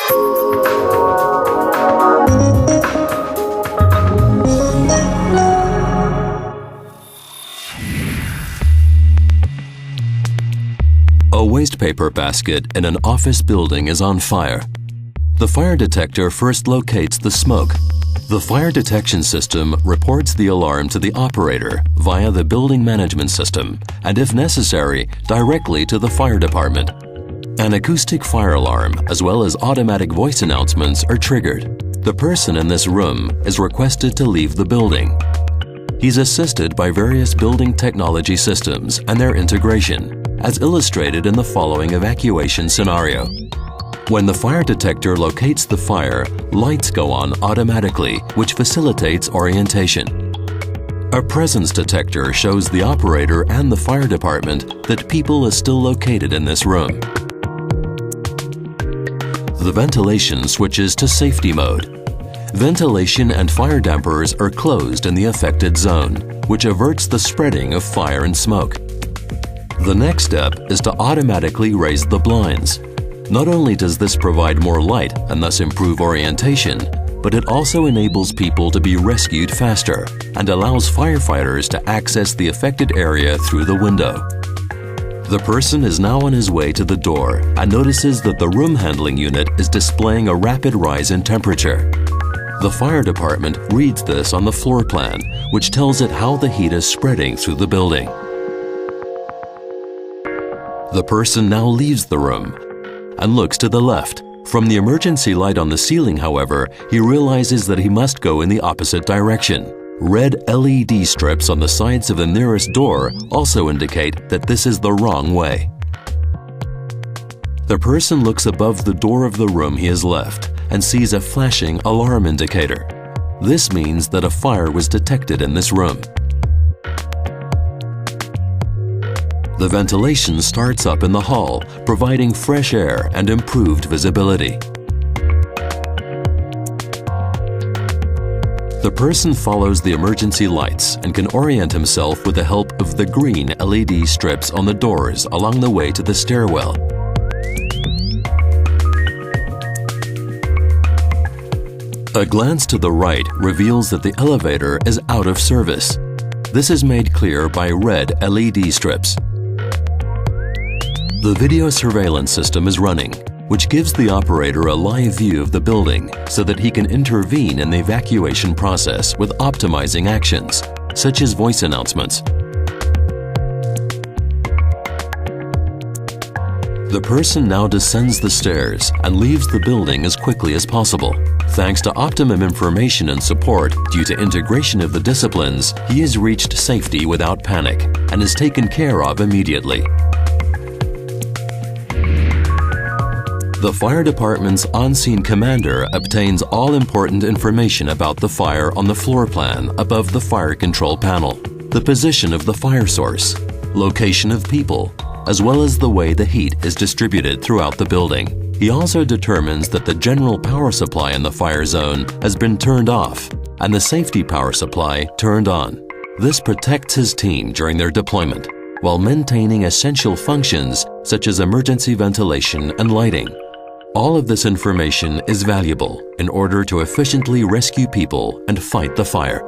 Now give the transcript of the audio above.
A waste paper basket in an office building is on fire. The fire detector first locates the smoke. The fire detection system reports the alarm to the operator via the building management system and, if necessary, directly to the fire department. An acoustic fire alarm as well as automatic voice announcements are triggered. The person in this room is requested to leave the building. He's assisted by various building technology systems and their integration, as illustrated in the following evacuation scenario. When the fire detector locates the fire, lights go on automatically, which facilitates orientation. A presence detector shows the operator and the fire department that people is still located in this room. The ventilation switches to safety mode. Ventilation and fire dampers are closed in the affected zone, which averts the spreading of fire and smoke. The next step is to automatically raise the blinds. Not only does this provide more light and thus improve orientation, but it also enables people to be rescued faster and allows firefighters to access the affected area through the window. The person is now on his way to the door and notices that the room handling unit is displaying a rapid rise in temperature. The fire department reads this on the floor plan, which tells it how the heat is spreading through the building. The person now leaves the room and looks to the left. From the emergency light on the ceiling, however, he realizes that he must go in the opposite direction. Red LED strips on the sides of the nearest door also indicate that this is the wrong way. The person looks above the door of the room he has left and sees a flashing alarm indicator. This means that a fire was detected in this room. The ventilation starts up in the hall, providing fresh air and improved visibility. The person follows the emergency lights and can orient himself with the help of the green LED strips on the doors along the way to the stairwell. A glance to the right reveals that the elevator is out of service. This is made clear by red LED strips. The video surveillance system is running, which gives the operator a live view of the building so that he can intervene in the evacuation process with optimizing actions, such as voice announcements. The person now descends the stairs and leaves the building as quickly as possible. Thanks to optimum information and support due to integration of the disciplines, he has reached safety without panic and is taken care of immediately. The fire department's on-scene commander obtains all important information about the fire on the floor plan above the fire control panel, the position of the fire source, location of people, as well as the way the heat is distributed throughout the building. He also determines that the general power supply in the fire zone has been turned off and the safety power supply turned on. This protects his team during their deployment, while maintaining essential functions such as emergency ventilation and lighting. All of this information is valuable in order to efficiently rescue people and fight the fire.